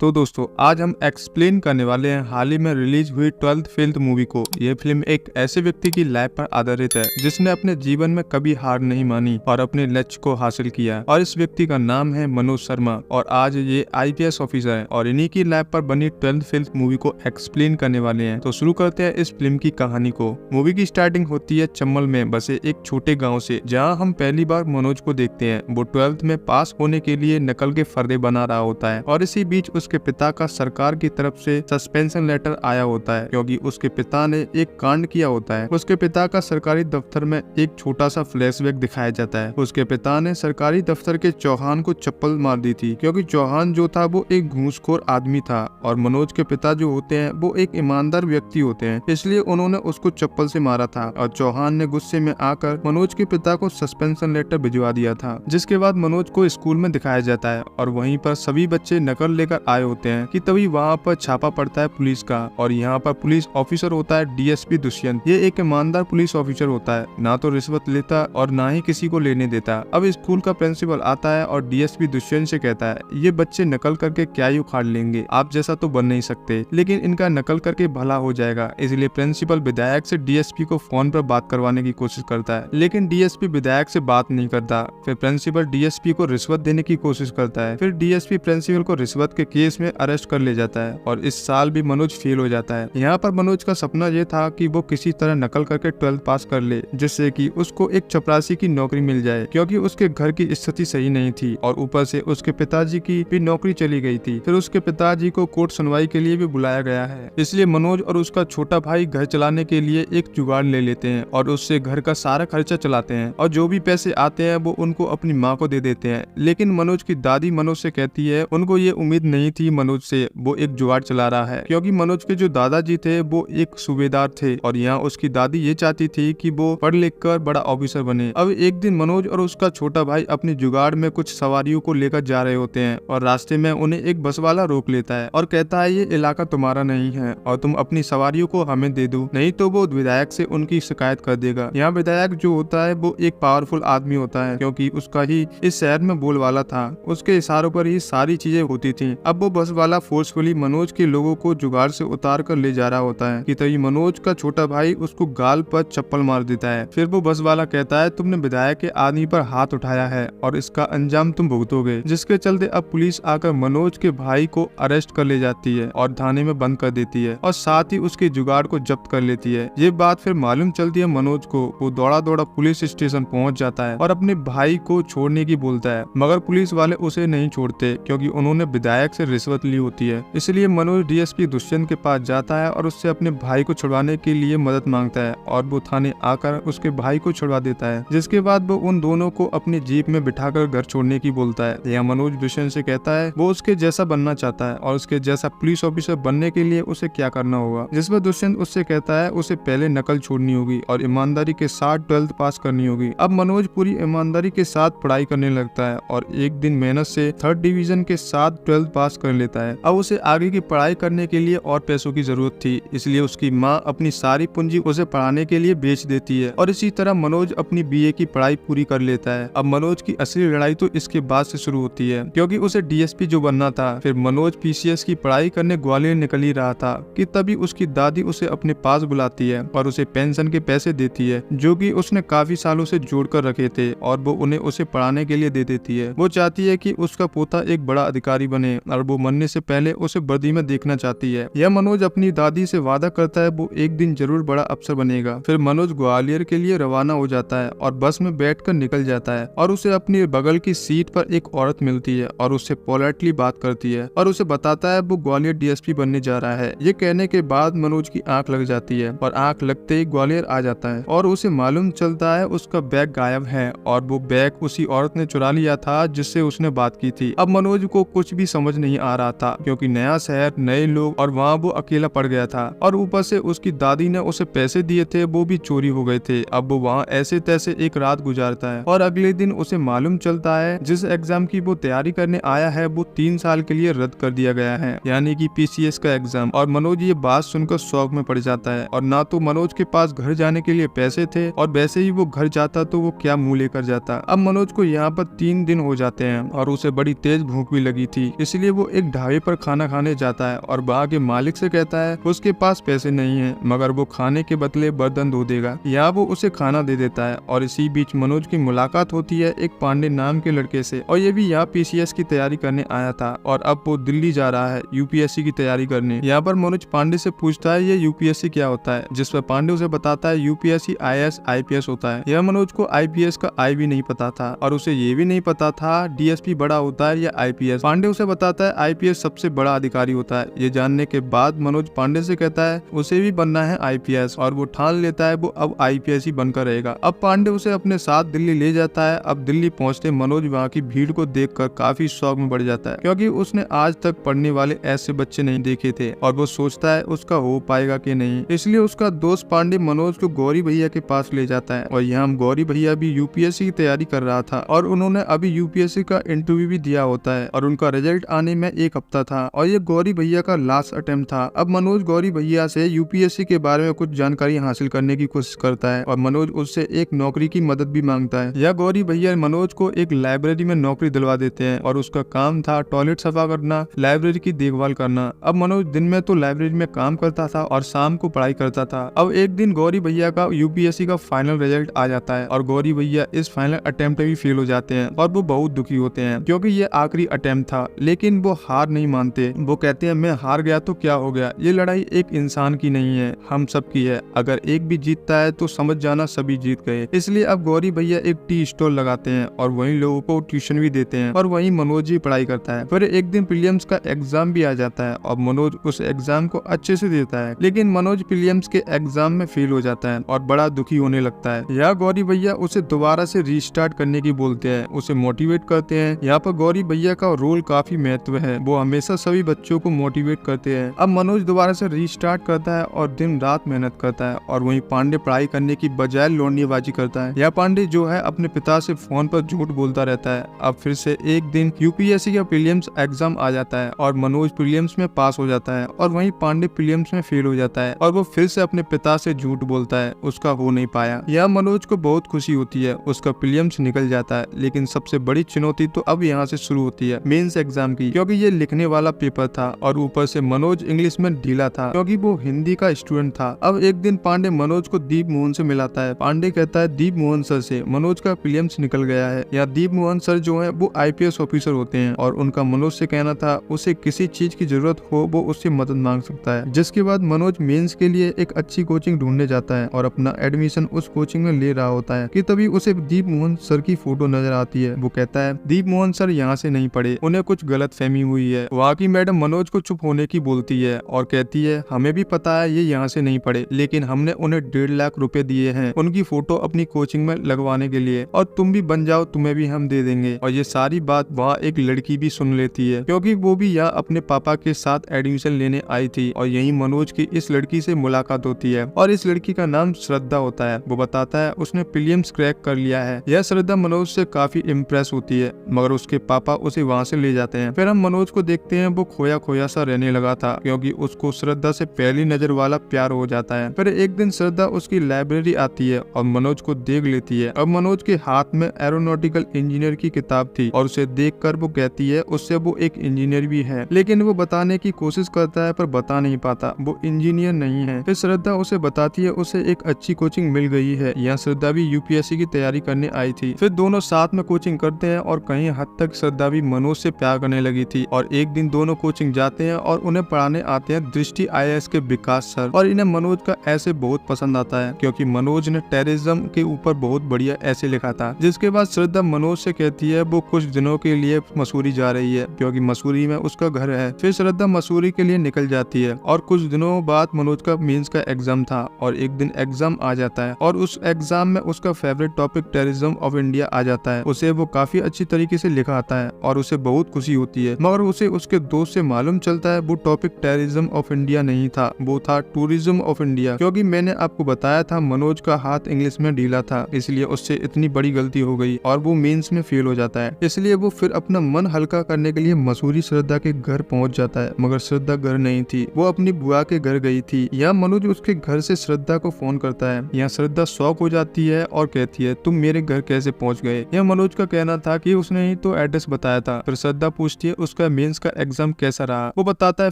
तो दोस्तों आज हम एक्सप्लेन करने वाले हैं हाल ही में रिलीज हुई 12th फेल मूवी को। यह फिल्म एक ऐसे व्यक्ति की लाइफ पर आधारित है जिसने अपने जीवन में कभी हार नहीं मानी और अपने लक्ष्य को हासिल किया। और इस व्यक्ति का नाम है मनोज शर्मा और आज ये IPS ऑफिसर है और इन्हीं की लाइफ पर बनी 12th फेल मूवी को एक्सप्लेन करने वाले हैं। तो शुरू करते हैं इस फिल्म की कहानी को। मूवी की स्टार्टिंग होती है चंबल में बसे एक छोटे गाँव से, जहाँ हम पहली बार मनोज को देखते हैं। वो 12th में पास होने के लिए नकल के फर्दे बना रहा होता है और इसी बीच उसके पिता का सरकार की तरफ से सस्पेंशन लेटर आया होता है क्योंकि उसके पिता ने एक कांड किया होता है। उसके पिता का सरकारी दफ्तर में एक छोटा सा फ्लैशबैक दिखाया जाता है। उसके पिता ने सरकारी दफ्तर के चौहान को चप्पल मार दी थी क्योंकि चौहान जो था वो एक घूसखोर आदमी था और मनोज के पिता जो होते हैं वो एक ईमानदार व्यक्ति होते हैं, इसलिए उन्होंने उसको चप्पल से मारा था। और चौहान ने गुस्से में आकर मनोज के पिता को सस्पेंशन लेटर भिजवा दिया था। जिसके बाद मनोज को स्कूल में दिखाया जाता है और वहीं पर सभी बच्चे नकल लेकर आए होते हैं कि तभी वहाँ पर छापा पड़ता है पुलिस का और यहाँ पर पुलिस ऑफिसर होता है DSP दुष्यंत। ये एक ईमानदार पुलिस ऑफिसर होता है, ना तो रिश्वत लेता और ना ही किसी को लेने देता। अब स्कूल का प्रिंसिपल आता है और DSP दुष्यंत से कहता है ये बच्चे नकल करके क्या ही उखाड़ लेंगे, आप जैसा तो बन नहीं सकते, लेकिन इनका नकल करके भला हो जाएगा। इसलिए प्रिंसिपल विधायक से DSP को फोन पर बात करवाने की कोशिश करता है, लेकिन DSP विधायक से बात नहीं करता। फिर प्रिंसिपल DSP को रिश्वत देने की कोशिश करता है। फिर DSP प्रिंसिपल को रिश्वत के केस में अरेस्ट कर ले जाता है और इस साल भी मनोज फेल हो जाता है। यहाँ पर मनोज का सपना ये था कि वो किसी तरह नकल करके 12th पास कर ले, जिससे कि उसको एक चपरासी की नौकरी मिल जाए क्योंकि उसके घर की स्थिति सही नहीं थी और ऊपर से उसके पिताजी की भी नौकरी चली गई थी। फिर उसके पिताजी को कोर्ट सुनवाई के लिए भी बुलाया गया है, इसलिए मनोज और उसका छोटा भाई घर चलाने के लिए एक जुगाड़ ले लेते हैं और उससे घर का सारा खर्चा चलाते हैं और जो भी पैसे आते हैं वो उनको अपनी माँ को दे देते हैं। लेकिन मनोज की दादी मनोज से कहती है उनको ये उम्मीद नहीं थी मनोज से वो एक जुगाड़ चला रहा है, क्योंकि मनोज के जो दादाजी थे वो एक सूबेदार थे और यहाँ उसकी दादी ये चाहती थी कि वो पढ़ लिख कर बड़ा ऑफिसर बने। अब एक दिन मनोज और उसका छोटा भाई अपनी जुगाड़ में कुछ सवारियों को लेकर जा रहे होते हैं और रास्ते में उन्हें एक बस वाला रोक लेता है और कहता है ये इलाका तुम्हारा नहीं है और तुम अपनी सवारियों को हमें दे दो, नहीं तो वो विधायक से उनकी शिकायत कर देगा। यहाँ विधायक जो होता है वो एक पावरफुल आदमी होता है क्योंकि उसका ही इस शहर में बोलबाला था, उसके इशारों पर ही सारी चीजें होती थी। अब वो बस वाला फोर्सफुली मनोज के लोगों को जुगाड़ से उतार कर ले जा रहा होता है कि तभी मनोज का छोटा भाई उसको गाल पर चप्पल मार देता है। फिर वो बस वाला कहता है तुमने विधायक के आदमी पर हाथ उठाया है और इसका अंजाम तुम भुगतोगे, जिसके चलते अब पुलिस आकर मनोज के भाई को अरेस्ट कर ले जाती है और थाने में बंद कर देती है और साथ ही उसके जुगाड़ को जब्त कर लेती है। ये बात फिर मालूम चलती है मनोज को। वो दौड़ा दौड़ा पुलिस स्टेशन पहुंच जाता है और अपने भाई को छोड़ने की बोलता है, मगर पुलिस वाले उसे नहीं छोड़ते क्योंकि उन्होंने विधायक से रिश्वत ली होती है। इसलिए मनोज DSP दुष्यंत के पास जाता है और उससे अपने भाई को छुड़वाने के लिए मदद मांगता है और वो थाने आकर उसके भाई को छुड़वा देता है। जिसके बाद वो उन दोनों को अपनी जीप में बिठाकर घर छोड़ने की बोलता है। यह मनोज दुष्यंत से कहता है वो उसके जैसा बनना चाहता है और उसके जैसा पुलिस ऑफिसर बनने के लिए उसे क्या करना होगा। जिस पर दुष्यंत उससे कहता है उसे पहले नकल छोड़नी होगी और ईमानदारी के साथ 12th पास करनी होगी। अब मनोज पूरी ईमानदारी के साथ पढ़ाई करने लगता है और एक दिन मेहनत से 3rd डिवीजन के साथ 12th पास कर लेता है। अब उसे आगे की पढ़ाई करने के लिए और पैसों की जरूरत थी, इसलिए उसकी माँ अपनी सारी पूंजी उसे पढ़ाने के लिए बेच देती है और इसी तरह मनोज अपनी BA की पढ़ाई पूरी कर लेता है। अब मनोज की असली लड़ाई तो इसके बाद से शुरू होती है क्योंकि उसे DSP जो बनना था। फिर मनोज PCS की पढ़ाई करने ग्वालियर निकल ही रहा था कि तभी उसकी दादी उसे अपने पास बुलाती है और उसे पेंशन के पैसे देती है जो कि उसने काफी सालों से जोड़ कर रखे थे और वो उन्हें उसे पढ़ाने के लिए दे देती है। वो चाहती है कि उसका पोता एक बड़ा अधिकारी बने और वो मरने से पहले उसे वर्दी में देखना चाहती है। यह मनोज अपनी दादी से वादा करता है वो एक दिन जरूर बड़ा अफसर बनेगा। फिर मनोज ग्वालियर के लिए रवाना हो जाता है और बस में बैठकर निकल जाता है और उसे अपनी बगल की सीट पर एक औरत मिलती है और उससे पोलाइटली बात करती है और उसे बताता है वो ग्वालियर DSP बनने जा रहा है। ये कहने के बाद मनोज की आंख लग जाती है और आंख लगते ही ग्वालियर आ जाता है और उसे मालूम चलता है उसका बैग गायब है और वो बैग उसी औरत ने चुरा लिया था जिससे उसने बात की थी। अब मनोज को कुछ भी समझ नहीं आ रहा था क्योंकि नया शहर, नए लोग और वहाँ वो अकेला पड़ गया था और ऊपर से उसकी दादी ने उसे पैसे दिए थे वो भी चोरी हो गए थे। अब वो वहाँ ऐसे तैसे एक रात गुजारता है और अगले दिन उसे मालूम चलता है जिस एग्जाम की वो तैयारी करने आया है वो 3 साल के लिए रद्द कर दिया गया है, यानी कि PCS का एग्जाम। और मनोज ये बात सुनकर शौक में पड़ जाता है और ना तो मनोज के पास घर जाने के लिए पैसे थे और वैसे ही वो घर जाता तो वो क्या मुंह लेकर जाता। अब मनोज को यहाँ पर 3 दिन हो जाते हैं और उसे बड़ी तेज भूख भी लगी थी, इसलिए वो एक ढाबे पर खाना खाने जाता है और वहाँ के मालिक से कहता है उसके पास पैसे नहीं है मगर वो खाने के बदले बर्तन धो देगा। यहाँ वो उसे खाना दे देता है और इसी बीच मनोज की मुलाकात होती है एक पांडे नाम के लड़के से और ये भी यहाँ पीसीएस की तैयारी करने आया था और अब वो दिल्ली जा रहा है यूपीएससी की तैयारी करने। यहाँ पर मनोज पांडे से पूछता है ये यूपीएससी क्या होता है, जिस पर पांडे उसे बताता है यूपीएससी आईएएस आईपीएस होता है। यह मनोज को आईपीएस का आई भी नहीं पता था और उसे ये भी नहीं पता था डीएसपी बड़ा होता है या आईपीएस। पांडे उसे बताता है आईपीएस सबसे बड़ा अधिकारी होता है। ये जानने के बाद मनोज पांडे से कहता है उसे भी बनना है आईपीएस और वो ठान लेता है वो अब आईपीएस ही बनकर रहेगा। अब पांडे उसे अपने साथ दिल्ली ले जाता है। अब दिल्ली पहुंचते मनोज वहाँ की भीड़ को देखकर काफी शौक में बढ़ जाता है क्योंकि उसने आज तक पढ़ने वाले ऐसे बच्चे नहीं देखे थे और वो सोचता है उसका हो पाएगा कि नहीं। इसलिए उसका दोस्त पांडे मनोज को गौरी भैया के पास ले जाता है और यहाँ गौरी भैया भी यूपीएससी की तैयारी कर रहा था और उन्होंने अभी यूपीएससी का इंटरव्यू भी दिया होता है और उनका रिजल्ट आने में एक हफ्ता था और ये गौरी भैया का लास्ट अटेम्प्ट था। अब मनोज गौरी भैया से यूपीएससी के बारे में कुछ जानकारी हासिल करने की कोशिश करता है और मनोज उससे एक नौकरी की मदद भी मांगता है। यह गौरी भैया मनोज को एक लाइब्रेरी में नौकरी दिलवा देते हैं और उसका काम था टॉयलेट सफा करना, लाइब्रेरी की देखभाल करना। अब मनोज दिन में तो लाइब्रेरी में काम करता था और शाम को पढ़ाई करता था। अब एक दिन गौरी भैया का यूपीएससी का फाइनल रिजल्ट आ जाता है और गौरी भैया इस फाइनल अटेम्प्ट में भी फेल हो जाते हैं और वो बहुत दुखी होते हैं क्योंकि ये आखिरी अटेम्प्ट था। लेकिन वो हार नहीं मानते। वो कहते हैं मैं हार गया तो क्या हो गया, ये लड़ाई एक इंसान की नहीं है, हम सब की है। अगर एक भी जीतता है तो समझ जाना सभी जीत गए। इसलिए अब गौरी भैया एक टी स्टॉल लगाते हैं और वहीं लोगों को ट्यूशन भी देते हैं और वहीं मनोज भी पढ़ाई करता है। फिर एक दिन प्रीलिम्स का एग्जाम भी आ जाता है और मनोज उस एग्जाम को अच्छे से देता है। लेकिन मनोज प्रीलिम्स के एग्जाम में फेल हो जाता है और बड़ा दुखी होने लगता है। यह गौरी भैया उसे दोबारा से रीस्टार्ट करने की बोलते हैं, उसे मोटिवेट करते हैं। यहाँ पर गौरी भैया का रोल काफी महत्व है, वो हमेशा सभी बच्चों को मोटिवेट करते हैं। अब मनोज दोबारा से रीस्टार्ट करता है और दिन रात मेहनत करता है और वहीं पांडे पढ़ाई करने की बजाय लौंडेबाजी करता है। यह पांडे जो है अपने पिता से फोन पर झूठ बोलता रहता है। अब फिर से एक दिन यूपीएससी का प्रीलिम्स एग्जाम आ जाता है और मनोज प्रीलिम्स में पास हो जाता है और वहीं पांडे प्रीलिम्स में फेल हो जाता है और वो फिर से अपने पिता से झूठ बोलता है, उसका हो नहीं पाया। यह मनोज को बहुत खुशी होती है, उसका प्रीलिम्स निकल जाता है। लेकिन सबसे बड़ी चुनौती तो अब यहाँ से शुरू होती है मेंस एग्जाम की, क्योंकि ये लिखने वाला पेपर था और ऊपर से मनोज इंग्लिश में ढीला था क्योंकि वो हिंदी का स्टूडेंट था। अब एक दिन पांडे मनोज को दीप मोहन से मिलाता है। पांडे कहता है दीप मोहन सर से मनोज का प्रीलिम्स निकल गया है। या दीप मोहन सर जो है वो आईपीएस ऑफिसर होते हैं और उनका मनोज से कहना था उसे किसी चीज की जरूरत हो वो उससे मदद मांग सकता है। जिसके बाद मनोज मेंस के लिए एक अच्छी कोचिंग ढूंढने जाता है और अपना एडमिशन उस कोचिंग में ले रहा होता है कि तभी उसे दीप मोहन सर की फोटो नजर आती है। वो कहता है दीप मोहन सर यहाँ से नहीं पढ़े, उन्हें कुछ गलत फहमी हुई है। वहाँ की मैडम मनोज को चुप होने की बोलती है और कहती है हमें भी पता है ये यहाँ से नहीं पढ़े, लेकिन हमने उन्हें 1.5 लाख रुपए दिए हैं उनकी फोटो अपनी कोचिंग में लगवाने के लिए और तुम भी बन जाओ, तुम्हें भी हम दे देंगे। और ये सारी बात वहाँ एक लड़की भी सुन लेती है क्योंकि वो भी यहाँ अपने पापा के साथ एडमिशन लेने आई थी और यही मनोज की इस लड़की से मुलाकात होती है और इस लड़की का नाम श्रद्धा होता है। वो बताता है उसने प्रीलिम्स क्रैक कर लिया है। यह श्रद्धा मनोज से काफी इम्प्रेस होती है मगर उसके पापा उसे वहाँ से ले जाते हैं। फिर हम मनोज को देखते हैं वो खोया खोया सा रहने लगा था क्योंकि उसको श्रद्धा से पहली नजर वाला प्यार हो जाता है। फिर एक दिन श्रद्धा उसकी लाइब्रेरी आती है और मनोज को देख लेती है। अब मनोज के हाथ में एरोनॉटिकल इंजीनियर की किताब थी और उसे देखकर वो कहती है उससे वो एक इंजीनियर भी है, लेकिन वो बताने की कोशिश करता है पर बता नहीं पाता वो इंजीनियर नहीं है। फिर श्रद्धा उसे बताती है उसे एक अच्छी कोचिंग मिल गई है। यहाँ श्रद्धा भी यूपीएससी की तैयारी करने आई थी। फिर दोनों साथ में कोचिंग करते हैं और कहीं हद तक श्रद्धा भी मनोज से प्यार करने लगी थी। और एक दिन दोनों कोचिंग जाते हैं और उन्हें पढ़ाने आते हैं दृष्टि आईएएस के विकास सर और इन्हें मनोज का ऐसे बहुत पसंद आता है क्योंकि मनोज ने टेररिज्म के ऊपर बहुत बढ़िया ऐसे लिखा था। जिसके बाद श्रद्धा मनोज से कहती है वो कुछ दिनों के लिए मसूरी जा रही है क्योंकि मसूरी में उसका घर है। फिर श्रद्धा मसूरी के लिए निकल जाती है और कुछ दिनों बाद मनोज का मेंस का एग्जाम था और एक दिन एग्जाम आ जाता है और उस एग्जाम में उसका favourite topic terrorism of India आ जाता है। उसे वो काफी अच्छी तरीके से लिखा आता है और उसे बहुत खुशी होती है मगर उसे उसके दोस्त से मालूम चलता है वो टॉपिक टेररिज्म ऑफ इंडिया नहीं था, वो था टूरिज्म ऑफ इंडिया। क्योंकि मैंने आपको बताया था मनोज का हाथ इंग्लिश में ढीला था इसलिए उससे इतनी बड़ी गलती हो गई और वो मेंस में फेल हो जाता है। इसलिए वो फिर अपना मन हल्का करने के लिए मसूरी श्रद्धा के घर पहुंच जाता है मगर श्रद्धा घर नहीं थी, वो अपनी बुआ के घर गई थी। यहाँ मनोज उसके घर से श्रद्धा को फोन करता है। यहाँ श्रद्धा शॉक हो जाती है और कहती है तुम मेरे घर कैसे पहुंच गए। यह मनोज का कहना था कि उसने ही तो एड्रेस बताया था। फिर श्रद्धा पूछती है उसके उसका मेंस का एग्जाम कैसा रहा। वो बताता है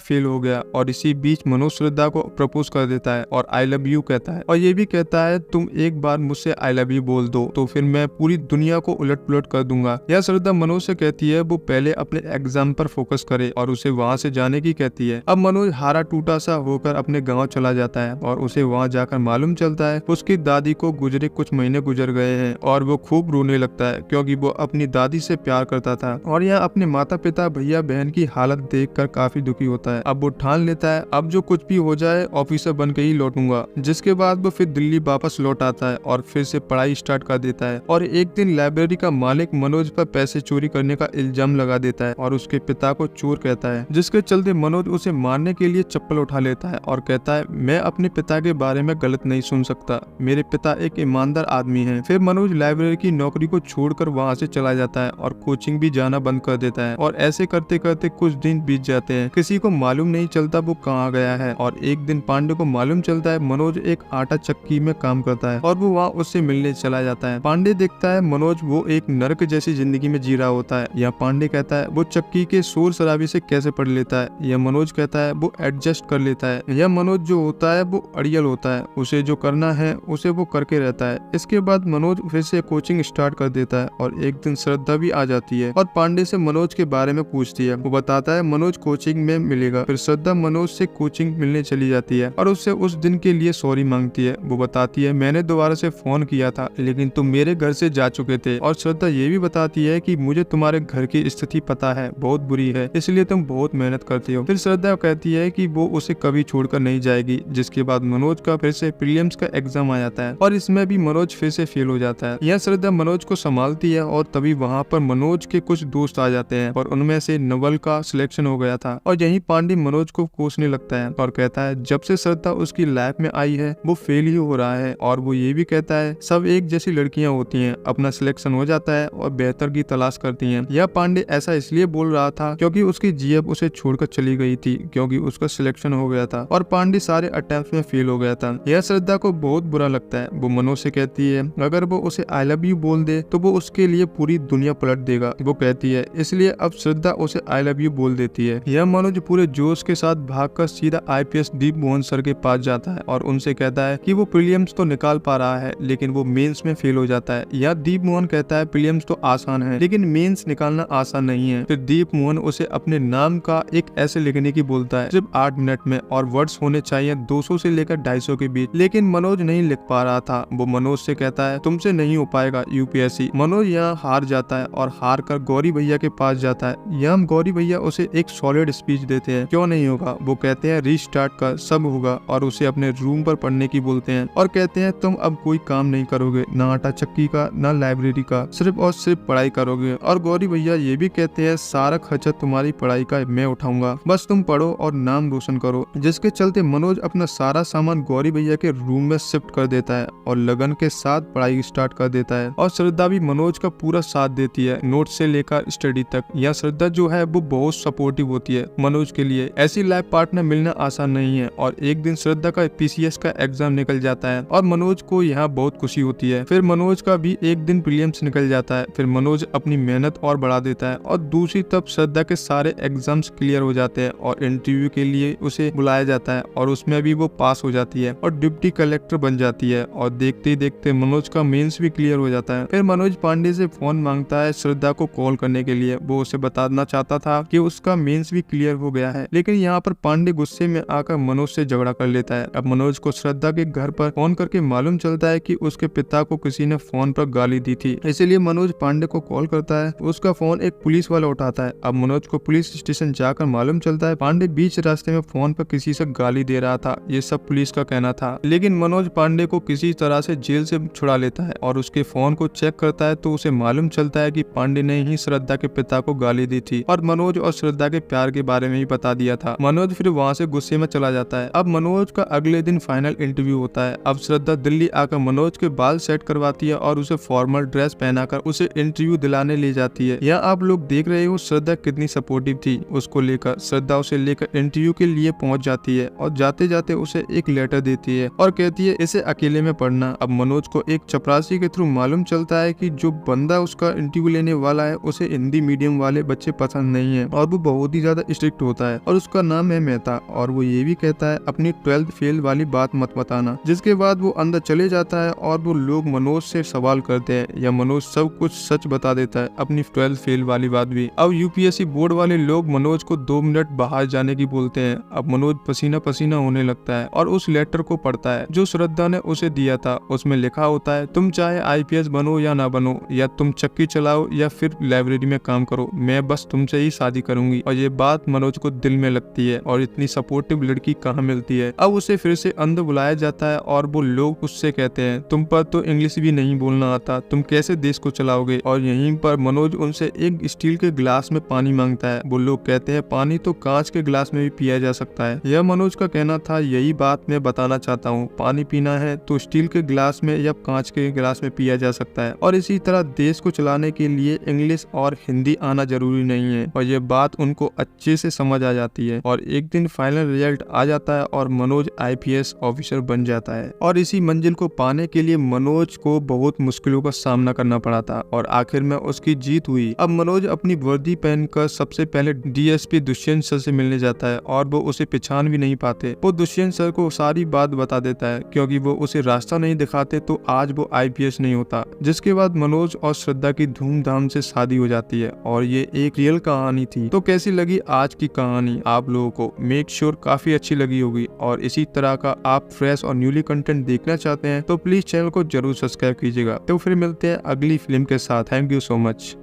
फेल हो गया और इसी बीच मनोज श्रद्धा को प्रपोज कर देता है और आई लव यू कहता है और ये भी कहता है तुम एक बार मुझसे आई लव यू बोल दो तो फिर मैं पूरी दुनिया को उलट पुलट कर दूंगा। यह श्रद्धा मनोज से कहती है वो पहले अपने एग्जाम पर फोकस करे और उसे वहाँ से जाने की कहती है। अब मनोज हारा टूटा सा होकर अपने गाँव चला जाता है और उसे वहाँ जाकर मालूम चलता है उसकी दादी को गुजरे कुछ महीने गुजर गए हैं और वो खूब रोने लगता है क्योंकि वो अपनी दादी से प्यार करता था और यह अपने माता पिता भैया बहन की हालत देखकर काफी दुखी होता है। अब वो ठान लेता है अब जो कुछ भी हो जाए ऑफिसर बन के ही लौटूंगा। जिसके बाद वो फिर दिल्ली वापस लौट आता है और फिर से पढ़ाई स्टार्ट कर देता है और एक दिन लाइब्रेरी का मालिक मनोज पर पैसे चोरी करने का इल्जाम लगा देता है और उसके पिता को चोर कहता है, जिसके चलते मनोज उसे मारने के लिए चप्पल उठा लेता है और कहता है मैं अपने पिता के बारे में गलत नहीं सुन सकता, मेरे पिता एक ईमानदार आदमी है। फिर मनोज लाइब्रेरी की नौकरी को छोड़कर वहाँ से चला जाता है और कोचिंग भी जाना बंद कर देता है और ऐसे करते करते कुछ दिन बीत जाते हैं। किसी को मालूम नहीं चलता वो कहाँ गया है और एक दिन पांडे को मालूम चलता है मनोज एक आटा चक्की में काम करता है और वो वहाँ उससे मिलने चला जाता है। पांडे देखता है मनोज वो एक नरक जैसी जिंदगी में जी रहा होता है। यह पांडे कहता है वो चक्की के शोर शराबे से कैसे पढ़ लेता है। यह मनोज कहता है वो एडजस्ट कर लेता है। यह मनोज जो होता है वो अड़ियल होता है, उसे जो करना है उसे वो करके रहता है। इसके बाद मनोज फिर से कोचिंग स्टार्ट कर देता है और एक दिन श्रद्धा भी आ जाती है और पांडे से मनोज के बारे में पूछती है। वो बताता है मनोज कोचिंग में मिलेगा। फिर श्रद्धा मनोज से कोचिंग मिलने चली जाती है और उससे उस दिन के लिए सॉरी मांगती है। वो बताती है मैंने दोबारा से फोन किया था लेकिन तुम मेरे घर से जा चुके थे। और श्रद्धा ये भी बताती है कि मुझे तुम्हारे घर की स्थिति पता है, बहुत बुरी है, इसलिए तुम बहुत मेहनत करती हो। फिर श्रद्धा कहती है कि वो उसे कभी छोड़कर नहीं जाएगी। जिसके बाद मनोज का फिर से प्रीलिम्स का एग्जाम आ जाता है और इसमें भी मनोज फिर से फेल हो जाता है। यह श्रद्धा मनोज को संभालती है और तभी वहाँ पर मनोज के कुछ दोस्त आ जाते हैं और उनमें से नवल का सिलेक्शन हो गया था और यही पांडे मनोज को कोसने लगता है और कहता है जब से श्रद्धा उसकी लाइफ में आई है वो फेल ही हो रहा है। और वो ये भी कहता है सब एक जैसी लड़कियां होती हैं, अपना सिलेक्शन हो जाता है और बेहतर की तलाश करती हैं। यह पांडे ऐसा इसलिए बोल रहा था क्योंकि उसकी जीएफ उसे छोड़कर चली गई थी क्योंकि उसका सिलेक्शन हो गया था और पांडे सारे अटेम्प्ट में फेल हो गया था। यह श्रद्धा को बहुत बुरा लगता है। वो मनोज से कहती है अगर वो उसे आई लव यू बोल दे तो वो उसके लिए पूरी दुनिया पलट देगा। वो कहती है इसलिए अब श्रद्धा उसे आई लव यू बोल देती है। यह मनोज पूरे जोश के साथ भागकर सीधा आईपीएस दीप मोहन सर के पास जाता है और उनसे कहता है कि वो प्रीलिम्स तो निकाल पा रहा है लेकिन वो मेंस में फेल हो जाता है। यह दीप मोहन कहता है प्रीलिम्स तो आसान है लेकिन मेंस निकालना आसान नहीं है। फिर दीप मोहन उसे अपने नाम का एक ऐसे लिखने की बोलता है सिर्फ 8 मिनट में और वर्ड्स होने चाहिए 200 से लेकर 250 के बीच, लेकिन मनोज नहीं लिख पा रहा था। वो मनोज से कहता है तुमसे नहीं हो पाएगा यूपीएससी। मनोज यहाँ हार जाता है और हार कर गौरी भैया के पास जाता है। यहाँ गौरी भैया उसे एक सॉलिड स्पीच देते हैं, क्यों नहीं होगा। वो कहते हैं रीस्टार्ट कर, सब होगा, और उसे अपने रूम पर पढ़ने की बोलते हैं और कहते हैं तुम अब कोई काम नहीं करोगे, ना आटा चक्की का ना लाइब्रेरी का, सिर्फ और सिर्फ पढ़ाई करोगे। और गौरी भैया ये भी कहते हैं सारा खर्चा तुम्हारी पढ़ाई का मैं उठाऊंगा, बस तुम पढ़ो और नाम रोशन करो। जिसके चलते मनोज अपना सारा सामान गौरी भैया के रूम में शिफ्ट कर देता है और लगन के साथ पढ़ाई स्टार्ट कर देता है। और श्रद्धा भी मनोज का पूरा साथ देती है, नोट से लेकर स्टडी तक। यह श्रद्धा जो है वो बहुत सपोर्टिव होती है मनोज के लिए। ऐसी लाइफ पार्टनर मिलना आसान नहीं है। और एक दिन श्रद्धा का पीसीएस का एग्जाम निकल जाता है और मनोज को यहाँ बहुत खुशी होती है। फिर मनोज का भी एक दिन प्रीलिम्स निकल जाता है। फिर मनोज अपनी मेहनत और बढ़ा देता है और दूसरी तरफ श्रद्धा के सारे एग्जाम्स क्लियर हो जाते हैं और इंटरव्यू के लिए उसे बुलाया जाता है और उसमें भी वो पास हो जाती है और डिप्टी कलेक्टर बन जाती है। और देखते ही देखते मनोज का मेंस भी क्लियर हो जाता है। फिर मनोज पांडे से फोन मांगता है श्रद्धा को कॉल करने के लिए। वो उसे बताना चाहता था कि उसका मेंस भी क्लियर हो गया है, लेकिन यहाँ पर पांडे गुस्से में आकर मनोज से झगड़ा कर लेता है। अब मनोज को श्रद्धा के घर पर फोन करके मालूम चलता है कि उसके पिता को किसी ने फोन पर गाली दी थी, इसलिए मनोज पांडे को कॉल करता है। उसका फोन एक पुलिस वाला उठाता है। अब मनोज को पुलिस स्टेशन जाकर मालूम चलता है पांडे बीच रास्ते में फोन पर किसी से गाली दे रहा था। ये सब पुलिस का कहना था, लेकिन मनोज पांडे को किसी तरह से जेल से छुड़ा लेता है और उसके फोन को चेक करता है तो उसे मालूम चलता है कि पांडे ने ही श्रद्धा के पिता को गाली दी थी और मनोज और श्रद्धा के प्यार के बारे में ही बता दिया था। मनोज फिर वहाँ से गुस्से में चला जाता है। अब मनोज का अगले दिन फाइनल इंटरव्यू होता है। अब श्रद्धा दिल्ली आकर मनोज के बाल सेट करवाती है और उसे फॉर्मल ड्रेस पहनाकर उसे इंटरव्यू दिलाने ले जाती है। यहाँ आप लोग देख रहे हो श्रद्धा कितनी सपोर्टिव थी उसको लेकर। श्रद्धा उसे लेकर इंटरव्यू के लिए पहुंच जाती है और जाते जाते उसे एक लेटर देती है और कहती है इसे अकेले में पढ़ना। अब मनोज को एक चपरासी के थ्रू मालूम चलता है कि जो बंदा उसका इंटरव्यू लेने वाला है उसे हिंदी मीडियम वाले बच्चे पसंद पसंद नहीं है और वो बहुत ही ज्यादा स्ट्रिक्ट होता है और उसका नाम है मेहता। और वो ये भी कहता है अपनी 12th फेल वाली बात मत बताना। जिसके बाद वो अंदर चले जाता है और वो लोग मनोज से सवाल करते हैं या मनोज सब कुछ सच बता देता है, अपनी 12th फेल वाली बात भी। अब यूपीएससी बोर्ड वाले लोग मनोज को 2 मिनट बाहर जाने की बोलते हैं। अब मनोज पसीना पसीना होने लगता है और उस लेटर को पढ़ता है जो श्रद्धा ने उसे दिया था। उसमें लिखा होता है, तुम चाहे आईपीएस बनो या ना बनो, या तुम चक्की चलाओ या फिर लाइब्रेरी में काम करो, मैं बस तुमसे ही शादी करूंगी। और ये बात मनोज को दिल में लगती है और इतनी सपोर्टिव लड़की कहाँ मिलती है। अब उसे फिर से अंदर बुलाया जाता है और वो लोग उससे कहते हैं, तुम पर तो इंग्लिश भी नहीं बोलना आता, तुम कैसे देश को चलाओगे। और यहीं पर मनोज उनसे एक स्टील के गिलास में पानी मांगता है। वो लोग कहते हैं, पानी तो कांच के गिलास में भी पिया जा सकता है। यह मनोज का कहना था, यही बात मैं बताना चाहता हूँ, पानी पीना है तो स्टील के गिलास में या कांच के गिलास में पिया जा सकता है। और इसी तरह देश को चलाने के लिए इंग्लिश और हिंदी आना जरूरी नहीं है। और ये बात उनको अच्छे से समझ आ जाती है और एक दिन फाइनल रिजल्ट आ जाता है और मनोज आईपीएस ऑफिसर बन जाता है। और इसी मंजिल को पाने के लिए मनोज को बहुत मुश्किलों का सामना करना पड़ा था और आखिर में उसकी जीत हुई। अब मनोज अपनी वर्दी पहनकर सबसे पहले डीएसपी दुष्यंत सर से मिलने जाता है और वो उसे पहचान भी नहीं पाते। वो दुष्यंत सर को सारी बात बता देता है, क्योंकि वो उसे रास्ता नहीं दिखाते तो आज वो आईपीएस नहीं होता। जिसके बाद मनोज और श्रद्धा की धूमधाम से शादी हो जाती है और ये एक रियल कहानी थी। तो कैसी लगी आज की कहानी आप लोगों को? मेक श्योर काफी अच्छी लगी होगी। और इसी तरह का आप फ्रेश और न्यूली कंटेंट देखना चाहते हैं तो प्लीज चैनल को जरूर सब्सक्राइब कीजिएगा। तो फिर मिलते हैं अगली फिल्म के साथ। Thank you so much.